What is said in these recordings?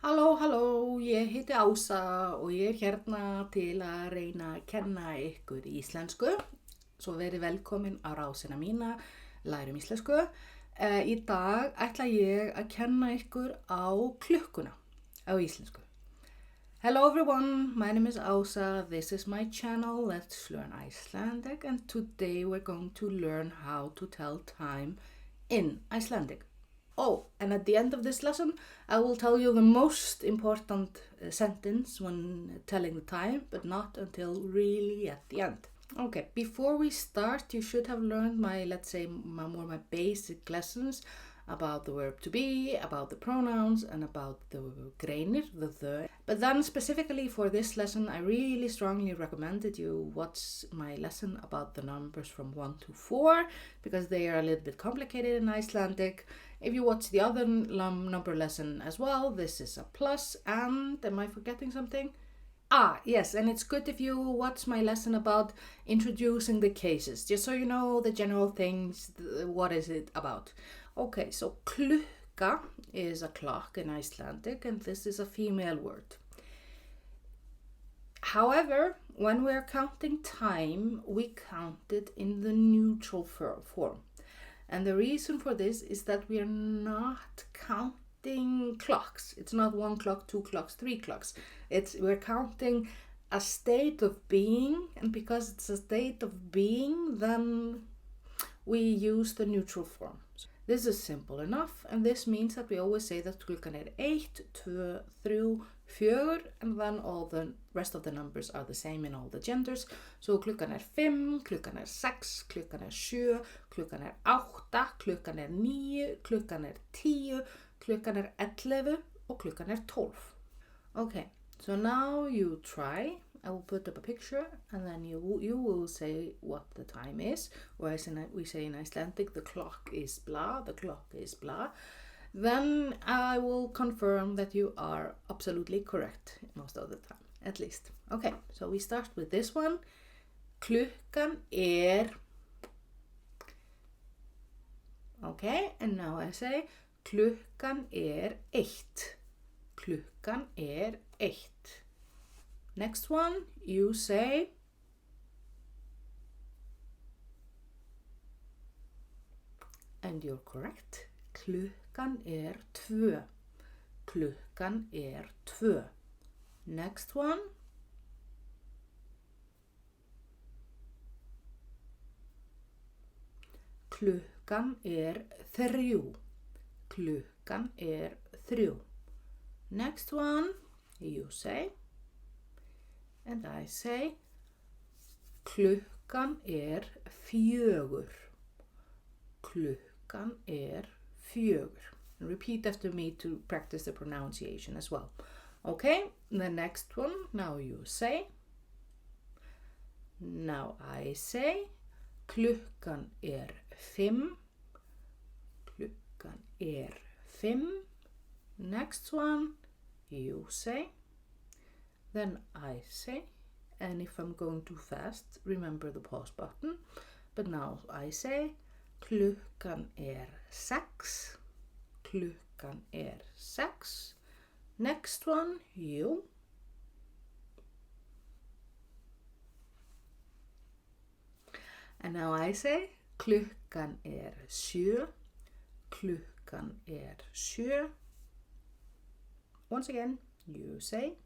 Halló, ég heiti Ása og ég er hérna til að reyna að kenna ykkur íslensku. Svo verið velkomin á rásina mína, lærum íslensku. Í dag ætla ég að kenna ykkur á klukkuna á íslensku. Hello everyone, my name is Ása, this is my channel, Let's Learn Icelandic, and today we're going to learn how to tell time in Icelandic. Oh, and at the end of this lesson, I will tell you the most important sentence when telling the time, but not until really at the end. Okay, before we start, you should have learned my basic lessons about the verb to be, about the pronouns, and about the greinir, the. But then specifically for this lesson, I really strongly recommend that you watch my lesson about the numbers from 1 to 4, because they are a little bit complicated in Icelandic. If you watch the other number lesson as well, this is a plus. And am I forgetting something? Yes, and it's good if you watch my lesson about introducing the cases, just so you know the general things, what is it about. Okay, so klukka is a clock in Icelandic, and this is a female word. However, when we are counting time, we count it in the neutral form. And the reason for this is that we are not counting clocks. It's not 1 clock, 2 clocks, 3 clocks. We're counting a state of being, and because it's a state of being, then we use the neutral form. This is simple enough, and this means that we always say that klukkan 1, 2, 3, 4, and then all the rest of the numbers are the same in all the genders. So klukkan 5, klukkan 6, klukkan 7, klukkan 8, klukkan 9, klukkan 10, klukkan 11, og klukkan 12. Okay, so now you try. I will put up a picture, and then you will say what the time is. Or as we say in Icelandic, the clock is blah, the clock is blah. Then I will confirm that you are absolutely correct most of the time, at least. Okay, so we start with this one. Klukkan Okay, and now I say klukkan 1. Klukkan 1. Next one, you say and you're correct. Klukkan 2. Klukkan 2. Next one. Klukkan 3. Klukkan 3. Next one, you say and I say klukkan 4. Klukkan 4. Repeat after me to practice the pronunciation as well. Okay, the next one, now you say. Now I say klukkan 5. Klukkan 5. Next one, you say. Then I say, and if I'm going too fast, remember the pause button. But now I say, klukkan 6. Klukkan 6. Next one, you. And now I say, klukkan 7. Klukkan 7. Once again, you say.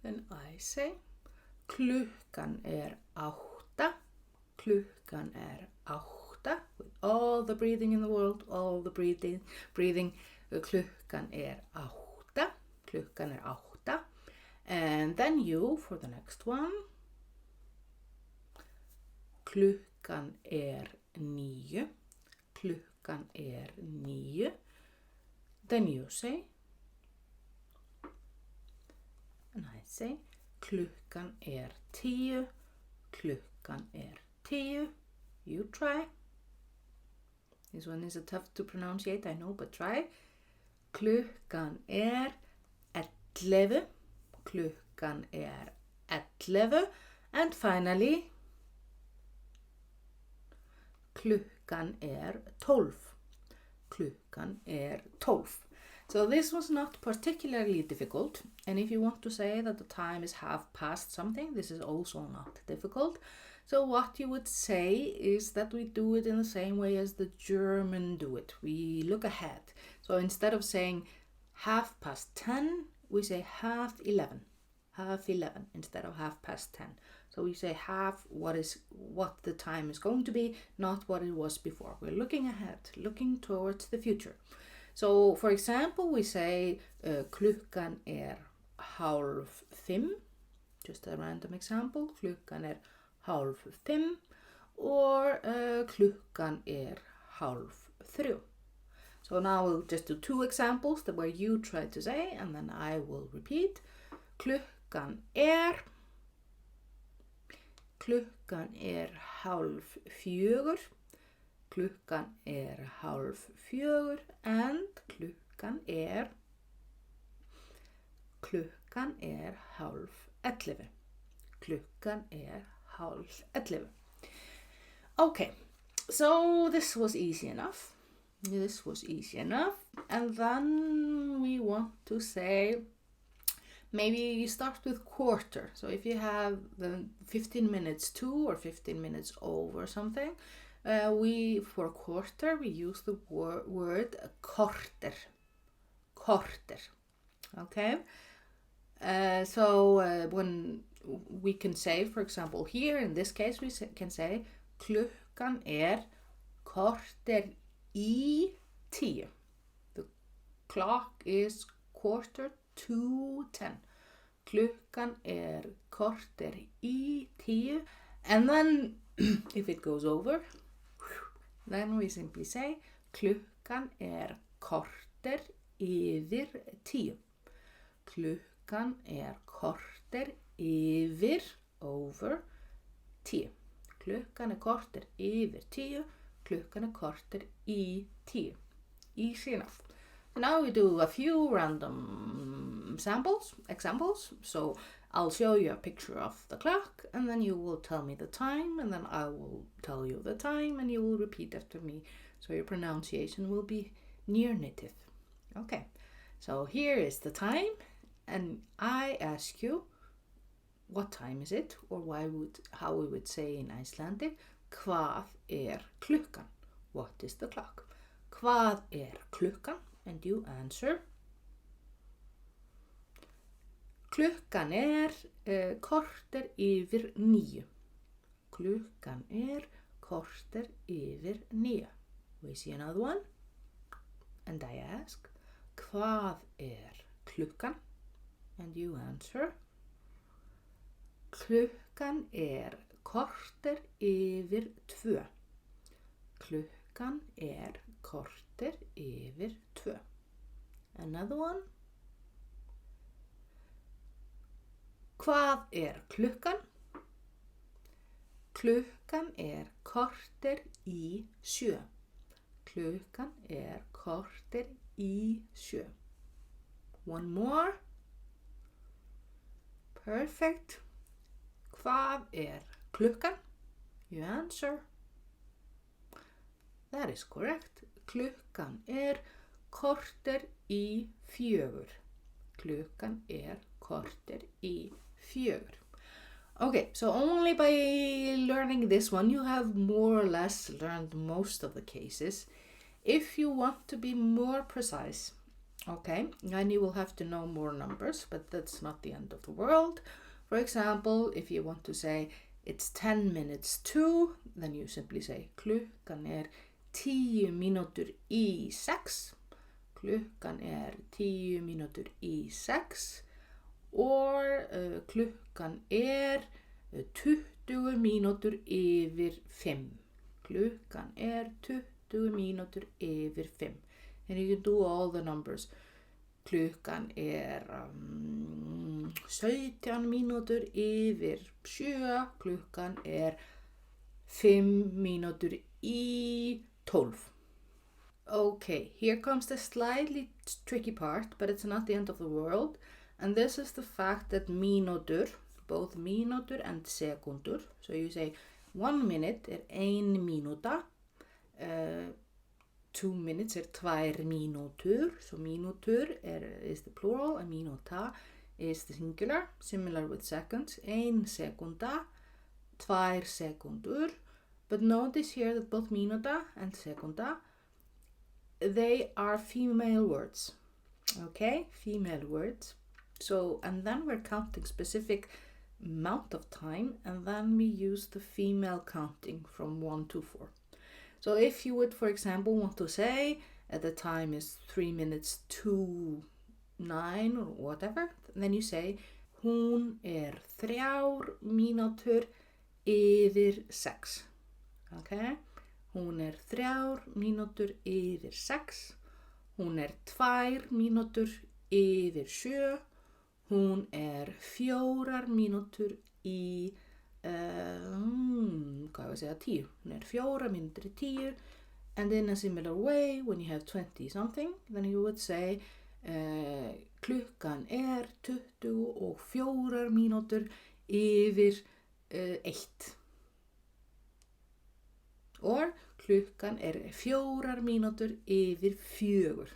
Then I say, klukkan 8. Klukkan 8. With all the breathing in the world, all the breathing. Klukkan 8. Klukkan 8. And then you, for the next one. Klukkan 9. Klukkan 9. Then you say. And I say, klukkan 10. Klukkan 10. You try. This one is tough to pronunciate, I know, but try. Klukkan 11. Klukkan 11. And finally, klukkan 12. Klukkan 12. So this was not particularly difficult. And if you want to say that the time is half past something, this is also not difficult. So what you would say is that we do it in the same way as the German do it. We look ahead. So instead of saying 10:30, we say 11:30. 11:30 instead of 10:30. So we say what the time is going to be, not what it was before. We're looking ahead, looking towards the future. So for example, we say klukkan 4:30. Just a random example. Klukkan 4:30 or klukkan 2:30. So now we'll just do two examples where you try to say and then I will repeat. Klukkan 3:30. Klukkan 3:30 and klukkan 11:30. Klukkan 11:30. Okay, so this was easy enough. And then we want to say, maybe start with quarter. So if you have 15 minutes to or 15 minutes over something, for quarter we use the word korter. Okay. When we can say, for example, here in this case we can say klukkan 9:10. The clock is 9:45. Klukkan 9:10. And then if it goes over, then we simply say klukkan 10:15. Klukkan 10:15 over 10. Klukkan 10:15. Klukkan 10:15. Easy enough. Now we do a few random examples. So I'll show you a picture of the clock and then you will tell me the time and then I will tell you the time and you will repeat after me. So your pronunciation will be near native. Okay, so here is the time and I ask you what time is it or how we would say in Icelandic, hvað klukkan? What is the clock? Hvað klukkan? And you answer klukkan 9:15. Klukkan 9:15. We see another one and I ask hvað klukkan? And you answer klukkan 2:15. Klukkan 2:15. Another one. Hvað klukkan? Klukkan 6:45. Klukkan 6:45. One more. Perfect. Hvað klukkan? You answer. That is correct. Klukkan 3:45. Klukkan 3:45. Okay, so only by learning this one, you have more or less learned most of the cases. If you want to be more precise, okay, then you will have to know more numbers, but that's not the end of the world. For example, if you want to say it's 10 minutes to, then you simply say klukkan 10 mínútur í 6. Klukkan 10 mínútur í 6. Or klukkan 20 mínútur yfir 5. Klukkan 20 mínútur yfir 5. And you can do all the numbers. Klukkan 17 mínútur yfir 7. Klukkan 5 mínútur í 12. Okay, here comes the slightly tricky part, but it's not the end of the world. And this is the fact that mínútur, both mínútur and sekundur, so you say 1 minute 1 mínúta, 2 minutes 2 mínútur. So mínútur is the plural and mínúta is the singular. Similar with seconds. 1 sekúnda, 2 sekúndur. But notice here that both mínúta and sekúnda, they are female words. Okay, female words. So, and then we're counting specific amount of time, and then we use the female counting from 1 to 4. So if you would, for example, want to say the time is 3 minutes to 9 or whatever, then you say hún 3 mínútur yfir 6. Okay? Hún 3 mínútur yfir 6. Hún 2 mínútur yfir 7. Hún 4 mínútur í, hvað var að segja, 10. Hún 4 mínútur í 10. And in a similar way, when you have 20 something, then you would say klukkan 24 mínútur yfir 1. Or klukkan 4 mínútur yfir 4.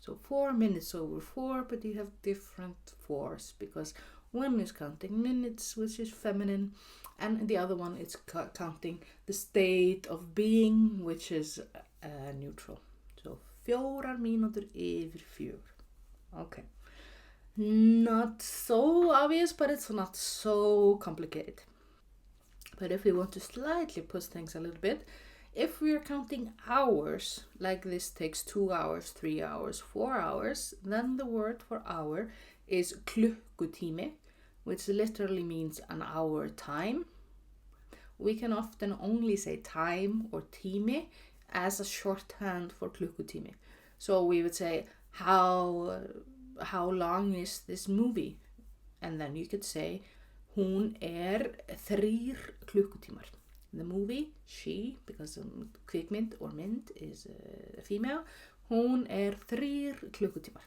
So 4 minutes over 4, but you have different 4s because one is counting minutes, which is feminine, and the other one is counting the state of being, which is neutral. So 4 mínútur yfir 4. Okay. Not so obvious, but it's not so complicated. But if we want to slightly push things a little bit, if we are counting hours, like this takes 2 hours, 3 hours, 4 hours, then the word for hour is klukkutími, which literally means an hour time. We can often only say time or tími as a shorthand for klukkutími. So we would say, how long is this movie? And then you could say, hún 3 klukkutímar. The movie, she, because kvikmynd or mynd is female, hún 3 klukkutímar.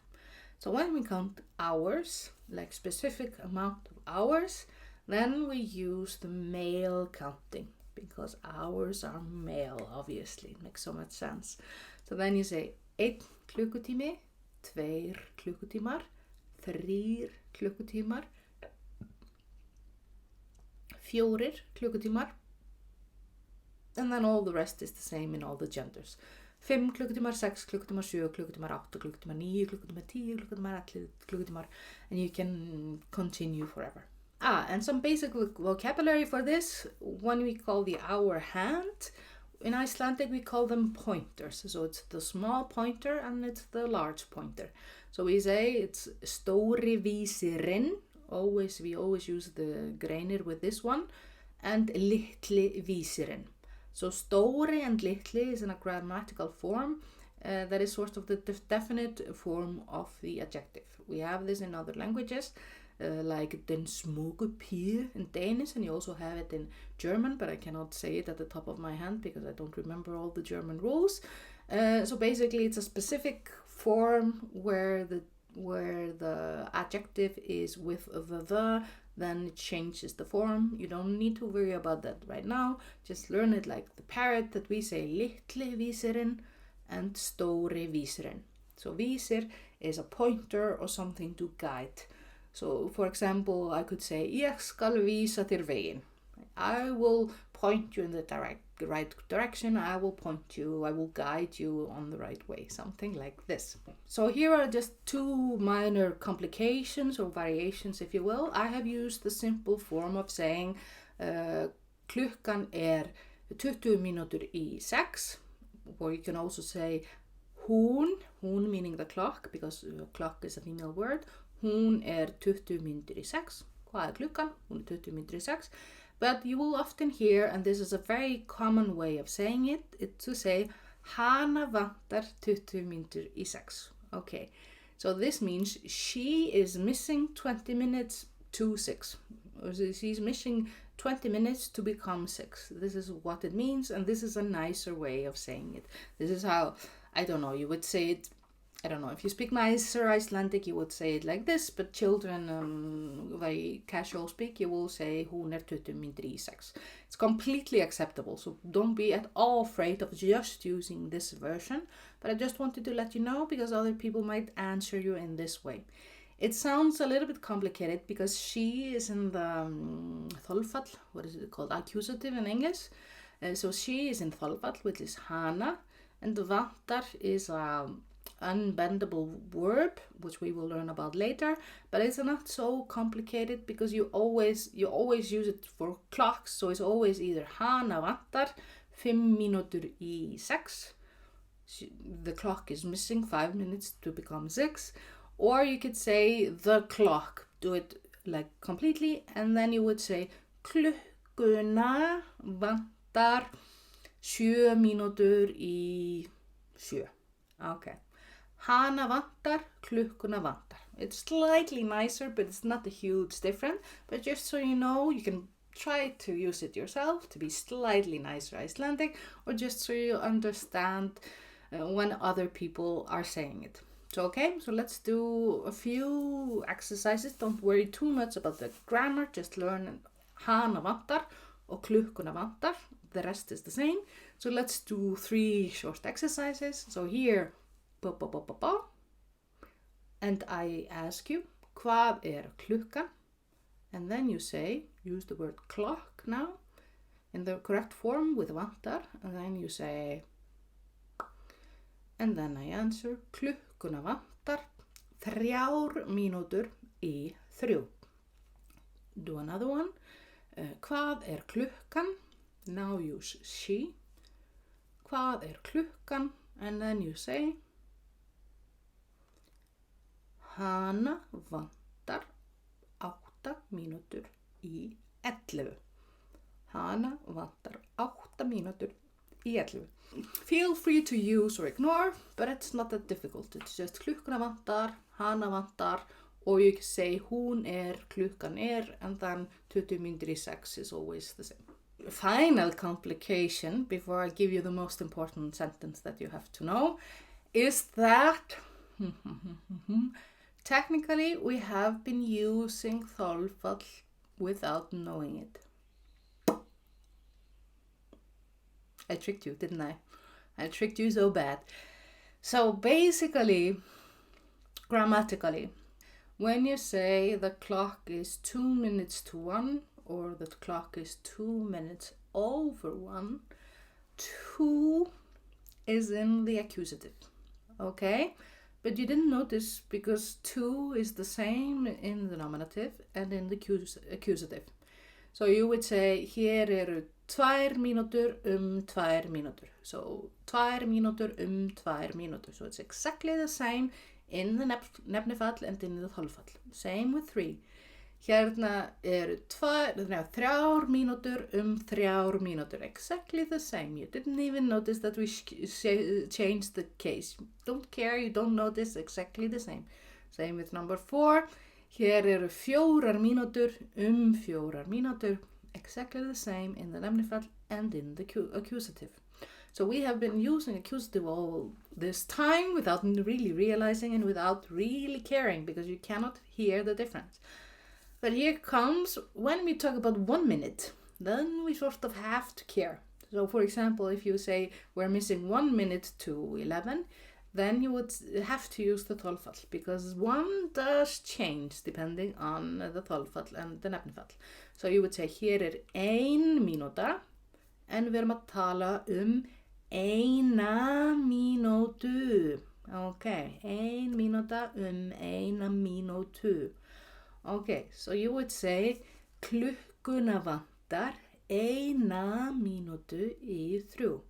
So when we count hours, like specific amount of hours, then we use the male counting because hours are male, obviously. It makes so much sense. So then you say 1 klukkutími, 2 klukkutímar, 3 klukkutímar, 4 klukkutímar, and then all the rest is the same in all the genders. 5 klukkutímar, 6 klukkutímar, 7 klukkutímar, 8 klukkutímar, 9 klukkutímar, 10 klukkutímar, 11 klukkutímar, and you can continue forever. And some basic vocabulary for this. When we call the hour hand, in Icelandic we call them pointers. So it's the small pointer and it's the large pointer. So we say it's stóri vísirinn. We always use the greinir with this one, and litli vísirinn. So stóri and litli is in a grammatical form that is sort of the definite form of the adjective. We have this in other languages, like den smukke pige in Danish, and you also have it in German, but I cannot say it at the top of my hand because I don't remember all the German rules. So basically it's a specific form where the adjective is with the, then it changes the form. You don't need to worry about that right now. Just learn it like the parrot that we say litli vísirinn and stóri vísirinn. So vísir is a pointer or something to guide. So for example, I could say ég skal vísa þér veginn. I will point you in the right direction. I will guide you on the right way. Something like this. So here are just 2 minor complications or variations, if you will. I have used the simple form of saying klukkan 20 mínútur í 6. Or you can also say hún meaning the clock, because clock is a female word. Hún 20 mínútur í 6. Hvað klukkan? Hún 20 mínútur í 6. But you will often hear, and this is a very common way of saying it to say hana vantar 20 mínútur í 6. Okay, so this means she is missing 20 minutes to 6. Or she's missing 20 minutes to become 6. This is what it means, and this is a nicer way of saying it. This is how, I don't know, you would say it I don't know, if you speak nicer Icelandic, you would say it like this, but children, very casual speak, you will say hún 20 mínútur í 6. It's completely acceptable, so don't be at all afraid of just using this version, but I just wanted to let you know because other people might answer you in this way. It sounds a little bit complicated because she is in the þolfall, what is it called, accusative in English. So she is in þolfall, which is hana, and vantar is a unbendable verb, which we will learn about later, but it's not so complicated because you always use it for clocks, so it's always either hana vantar 5 mínútur í 6, the clock is missing 5 minutes to become 6, or you could say the clock, do it like completely, and then you would say klukkuna vantar 7 mínútur í 7. Okay. Hana vantar, klukkuna vantar. It's slightly nicer, but it's not a huge difference. But just so you know, you can try to use it yourself to be slightly nicer Icelandic, or just so you understand when other people are saying it. So, okay, so let's do a few exercises. Don't worry too much about the grammar. Just learn hana vantar og klukkuna vantar. The rest is the same. So let's do 3 short exercises. So here, and I ask you, hvað klukkan? And then you say, use the word clock now in the correct form with vantar, and then you say, and then I answer, klukkuna vantar 3 mínútur í 3. Do another one. Hvað klukkan? Now use she. Hvað klukkan? And then you say, hana vantar 8 mínútur í 11. Hana vantar 8 mínútur í 11. Feel free to use or ignore, but it's not that difficult. It's just klukkuna vantar, hana vantar, or you can say hún klukkan and then 20 mínútur í 6 is always the same. Final complication, before I give you the most important sentence that you have to know, is that technically we have been using þolfall without knowing it. I tricked you, didn't I? I tricked you so bad. So basically, grammatically, when you say the clock is 2 minutes to 1, or the clock is 2 minutes over 1, 2 is in the accusative, okay? But you didn't notice because 2 is the same in the nominative and in the accusative. So you would say, hér 2 mínútur 2 mínútur. So 2 mínútur 2 mínútur. So it's exactly the same in the nefnifall and in the þolfall. Same with 3. Hérna 3 mínútur 3 mínútur. Exactly the same. You didn't even notice that we changed the case. Don't care, you don't notice, exactly the same. Same with number 4. Hér 4 mínútur 4 mínútur. Exactly the same in the nefnifall and in the accusative. So we have been using accusative all this time without really realizing and without really caring because you cannot hear the difference. But here comes, when we talk about 1 minute, then we sort of have to care. So for example, if you say we're missing 1 minute to 11, then you would have to use the þolfall because 1 does change depending on the þolfall and the nefnifall. So you would say hér 1 mínúta, en við erum að tala 1 mínútu. Okay, 1 mínúta 1 mínútu. Okay, so you would say klukkuna vantar 1 mínútu í 3.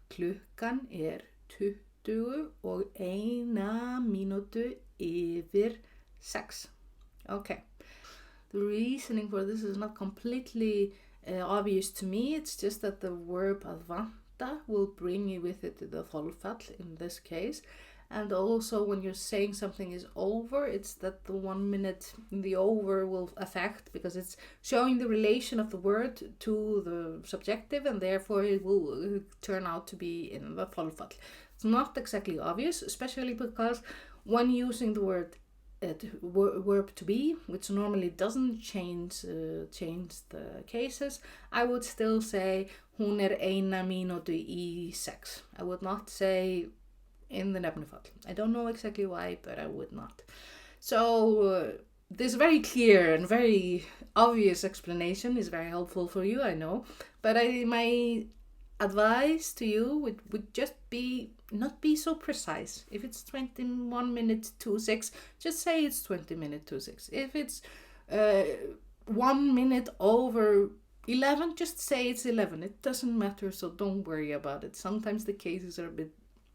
Klukkan 20 og 1 mínútu yfir 6. Okay. The reasoning for this is not completely obvious to me. It's just that the verb að vanta will bring you with it the þolfall in this case. And also when you're saying something is over, it's that the 1 minute in the over will affect because it's showing the relation of the word to the subjective and therefore it will turn out to be in the þolfall. It's not exactly obvious, especially because when using the verb to be, which normally doesn't change the cases, I would still say hún eina mínútu í 6. I would not say in the nefnifall. I don't know exactly why, but I would not. So this very clear and very obvious explanation is very helpful for you, I know. But my advice to you would just be not be so precise. If it's 21 minutes to 6, just say it's 20 minutes to 6. If it's 1 minute over 11, just say it's 11. It doesn't matter, so don't worry about it. Sometimes the cases are a bit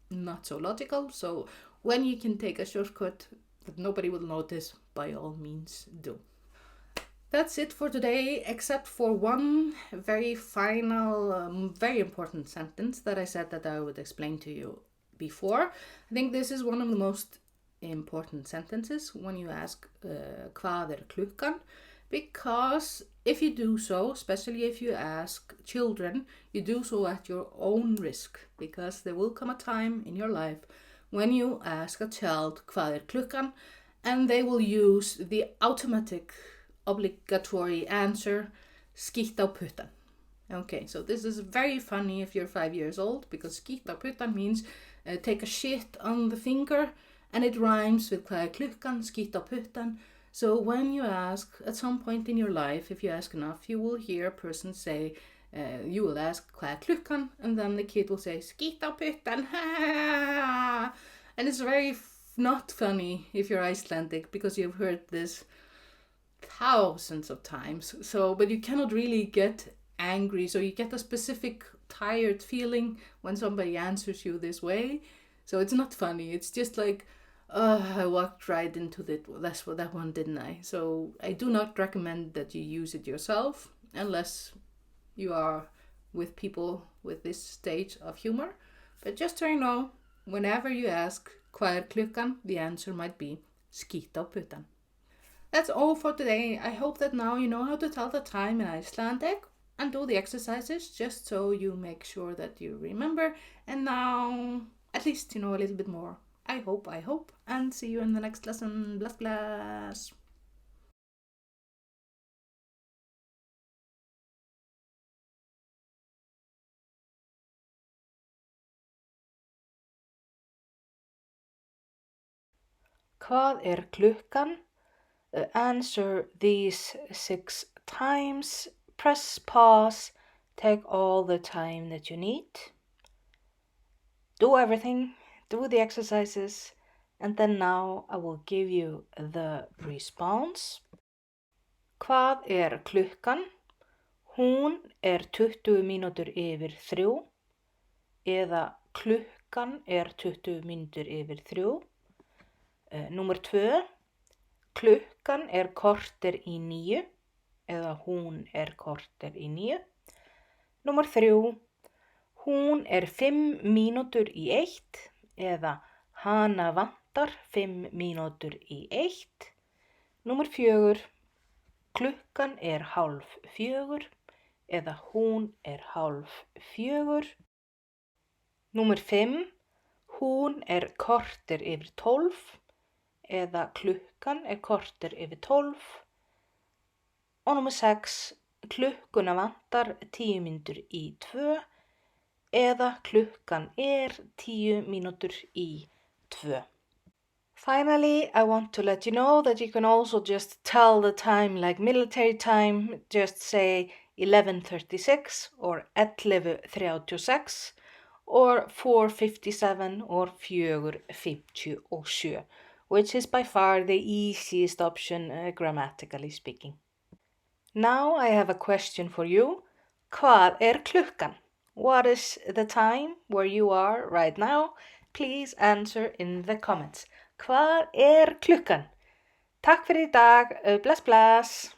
not so logical, so when you can take a shortcut that nobody will notice, by all means do. That's it for today, except for one very final, very important sentence that I said that I would explain to you before. I think this is one of the most important sentences when you ask hvað klukkan? Because if you do so, especially if you ask children, you do so at your own risk, because there will come a time in your life when you ask a child hvað klukkan, and they will use the automatic obligatory answer skýtt á puttan. Okay, so this is very funny if you're 5 years old, because skýtt á puttan means take a shit on the finger, and it rhymes with hvað klukkan, skýtt á puttan. So when you ask, at some point in your life, if you ask enough, you will hear a person say, you will ask hvað klukkan, and then the kid will say skýtt á puttan. And it's very not funny if you're Icelandic, because you've heard this thousands of times. So, but you cannot really get angry, so you get a specific tired feeling when somebody answers you this way. So it's not funny. It's just like, I walked right into that one, didn't I? So I do not recommend that you use it yourself unless you are with people with this stage of humor. But just so you know, whenever you ask hvað klukkan, the answer might be skýtt á puttan. That's all for today. I hope that now you know how to tell the time in Icelandic and do the exercises, just so you make sure that you remember. And now at least you know a little bit more. I hope. And see you in the next lesson. Bless, bless. Hvað klukkan? Answer these 6 times. Press pause. Take all the time that you need. Do everything. Do the exercises. And then now I will give you the response. Hvað klukkan? Hún 20 mínútur yfir 3. Eða klukkan 20 mínútur yfir 3. Númer 2. Klukkan korter í 9. Eða hún korter í 9. Númer 3. Hún 5 mínútur í 1. Eða hana vantar 5 mínútur í 1. Númer 4. Klukkan 3:30. Eða hún 3:30. Númer 5. Hún korter yfir 12. Eða klukkan korter yfir 12. Og númer 6. Klukkuna vantar 10 mínútur í 2. Eða klukkan 10 mínútur í 2. Finally, I want to let you know that you can also just tell the time like military time. Just say 11:36 or 11:36 or 4:57 or 4:57, which is by far the easiest option grammatically speaking. Now I have a question for you. Hvað klukkan? What is the time where you are right now? Please answer in the comments. Hvað klukkan? Takk fyrir í dag. Bless, bless.